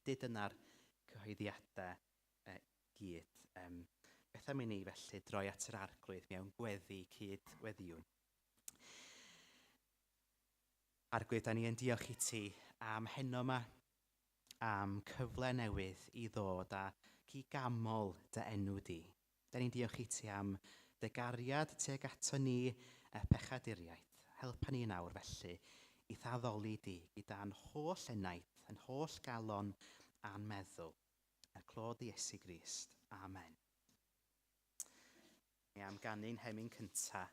credu dyna'r cyhoeddiadau gyd. Beth am i ni felly droi at yr arglwydd mewn gweddi cydweddiwn. Arglwydd, da ni yn diolch i ti am heno yma, am cyfle newydd i ddod a gygamol dy enw di. Da ni'n diolch i ti am dy gariad tuag ato ni pechaduriaeth. Helpa ni nawr felly i ddaddoli di gyda'n holl enaid, yn holl galon a'n meddwl. Y clod i Iesu Grist. Amen. Ni am ganu'n hemyn cynta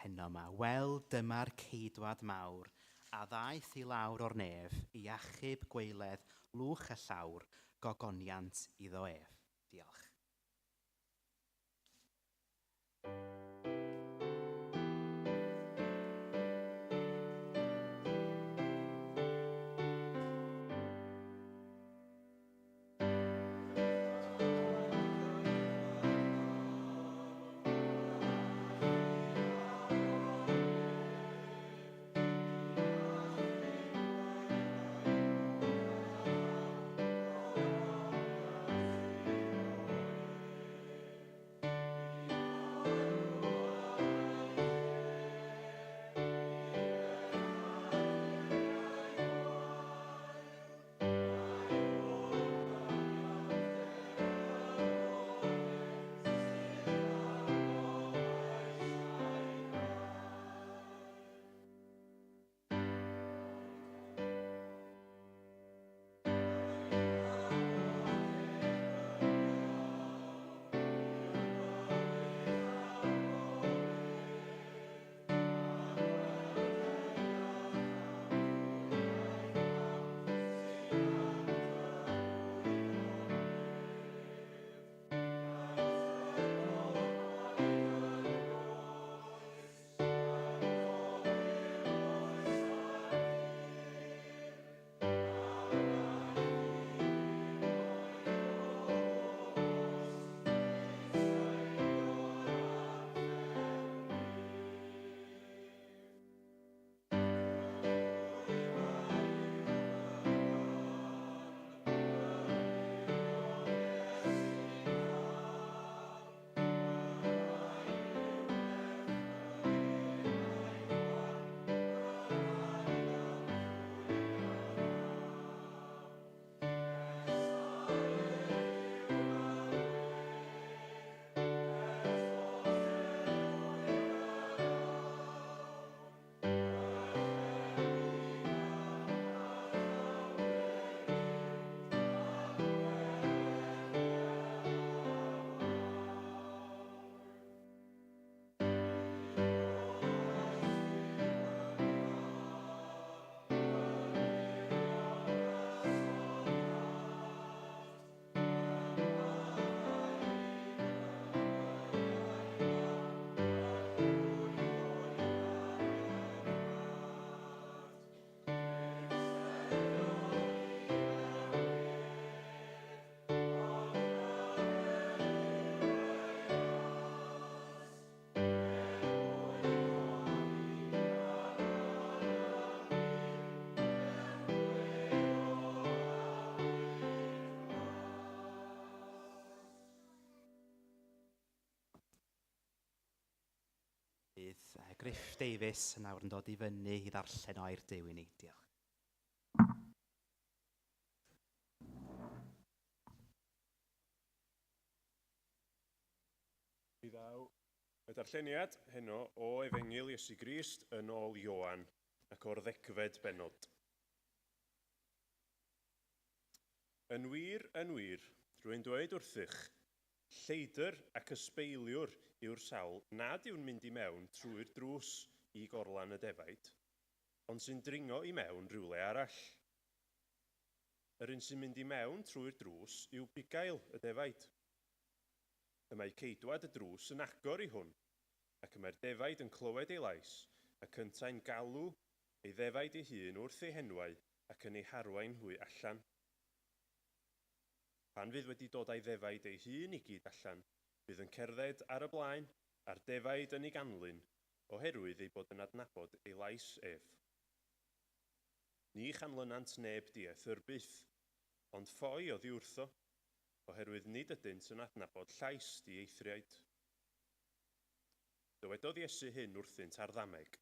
heno yma. Wel, dyma'r ceidwad mawr, a ddaeth i lawr o'r nef i achub gweiledd lwch y llawr, gogoniant iddo ef. Diolch. Griff Davies yn nawr yn dod i fyny i ddarllen o'r Duw i ni. Diolch. I ddaw y darlleniad heno o Efengil Iesu Grist yn ôl Ioan ac o'r 10fed bennod. Yn wir, rwy'n dweud wrthych, lleidr ac ysbeiliwr yw'r sawl nad yw'n mynd i mewn trwy'r drws i gorlan y defaid, ond sy'n dringo i mewn rhywle arall. Yr un sy'n mynd i mewn trwy'r drws yw bugail y defaid. Y mae ceidwad y drws yn agor i hwn, ac y mae'r defaid yn clywed ei lais, ac yntau'n galw ei defaid ei hun wrth ei henwau ac yn ei harwain hwy allan. Pan fydd wedi dod a'i defaid ei hun i gyd allan, bydd yn cerdded ar y blaen a'r defaid yn ei ganlyn, oherwydd ei bod yn adnabod ei lais ef. Ni chanlynant neb dieth byth, ond ffoi oddi wrtho, oherwydd nid ydynt yn adnabod llais dieithriaid. Dywedodd Iesu hyn wrthynt ar ddameg,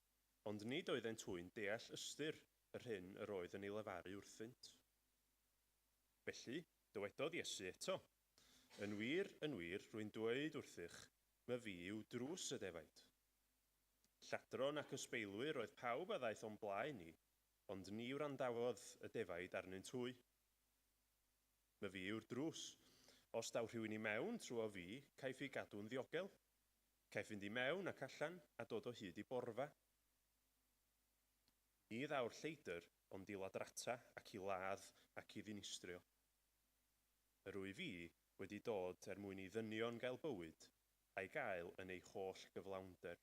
ond nid oeddent hwy'n deall ystyr yr hyn yr oedd yn ei lefaru wrthynt. Felly, dywedodd Iesu eto, yn wir, rwy'n dweud wrthych, mae fi yw drws y defaid. Lladron ac ysbeilwyr oedd pawb a ddaeth o'n blaen ni, ond ni wrandawodd y defaid arnynt hwy. Mae fi yw'r drws. Os daw rhywun i mewn trwy o fi, caiff ei gadw'n ddiogel. Caiff fynd i mewn ac allan a dod o hyd i borfa. Ni ddaw'r lleidr, ond i ladrata ac i ladd ac i ddinistrio. Yr wy fi wedi dod mwyn i ddynion gael bywyd, a'i gael yn ei holl gyflawnder.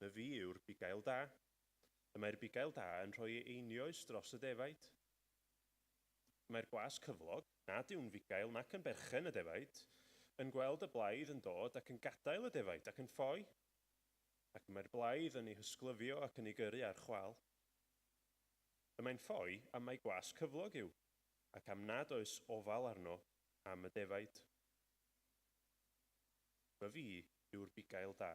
Mae fi yw'r bugail da. Y mae'r bugail da yn rhoi ei einioes dros y defaid. Mae'r gwas cyflog, nad yw'n fugail nac yn berchen y defaid, yn gweld y blaidd yn dod ac yn gadael y defaid ac yn ffoi, ac mae'r blaidd yn ei hysglyfio ac yn ei gyrru ar chwal. Y mae'n ffoi am mai gwas cyflog yw, ac am nad oes ofal arno am y defaid. Mae fi yw'r bugail da.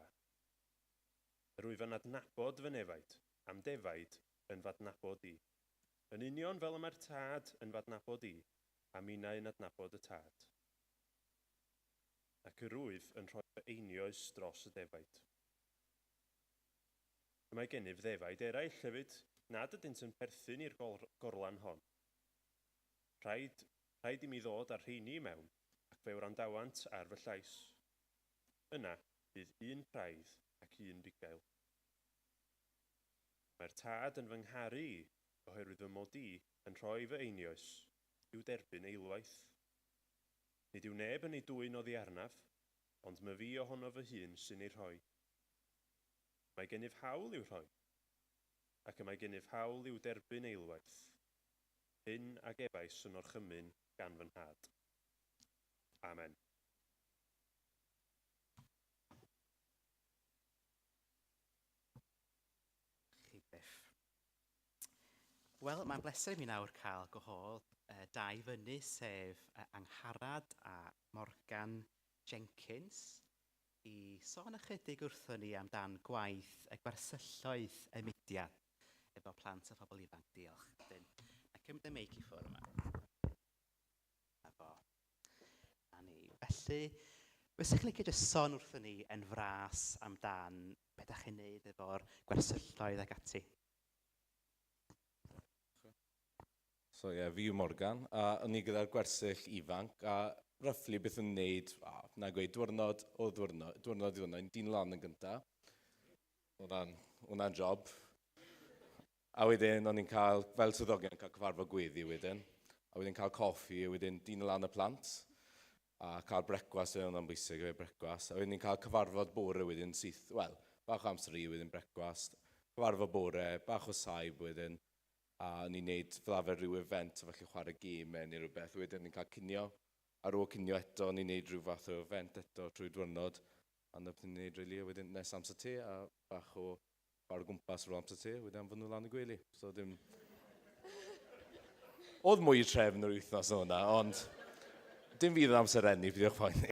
Yr wyf yn adnabod fy nefaid, am defaid yn fadnabod i. Yn union fel y mae'r tad yn fadnabod i, a minnau yn adnabod y tad. Ac yr wyf yn rhoi fy einioes dros y defaid. Y mae gennyf ddefaid eraill hefyd, nad ydynt yn perthyn i'r gorlan hon. Rhaid i mi ddod ar rheini mewn, ac fe wrandawant ar fy llais. Yna bydd un praidd ac un bugail. Mae'r tad yn fy ngharu i, oherwydd fy mod i yn rhoi fy einioes, i'w derbyn eilwaith. Nid yw neb yn ei dwyn oddi arnaf, ond mae fi ohono fy hun sy'n ei rhoi. Mae gennyf hawl i'w rhoi, ac y mae gennyf hawl i'w derbyn eilwaith. Hyn a gefais yn orchymyn gan fy nhad. Amen. Chi byth. Wel, mae'n bleser i mi nawr cael gwahodd dau fyny, sef Angharad a Morgan Jenkins, i sôn ychydig wrthon ni amdan gwaith y gwersylloedd y mudiad efo plant a phobl ifanc. Diolch. A cymryd y meic i ffwrdd yma. Efo. A ni. Felly, fysych chi'n licio jyst sôn wrthon ni yn fras amdan beth ydych chi'n neud efo'r gwersylloedd ag ati? So fi yw Morgan, a o'n i gyda'r gwersyll ifanc, a roughly beth yn wneud, na gweud, diwrnod i ddwrnod, yn dyn lan yn gyntaf. Hwna'n job. A wedyn, o'n i'n cael, fel swyddogion, cael cyfarfod gweddi wedyn. A wedyn cael coffi, a wedyn dyn lan y plant. A cael brecwas, hwnna'n bwysig, brecwas. A wedyn ni'n cael cyfarfod bore wedyn syth, wel, bach o amser i wedyn brecwas. Cyfarfod bore, bach o saib wedyn. A ni'n neud fel arfer rhyw event, felly chwarae gêmau neu rhywbeth. Wedyn ni'n cael cinio. Ar ôl cinio eto, ni'n neud rhyw fath o event eto trwy diwrnod. A dyna beth ni'n neud rili, wedyn nes amser te, a bach o bar o gwmpas ar ôl amser te, wedyn am fod nhw lan y gwely. So dim... Oedd mwy trefn yr wythnos o hwnna, ond dim fydd yn amser enni, byddiwch poeni.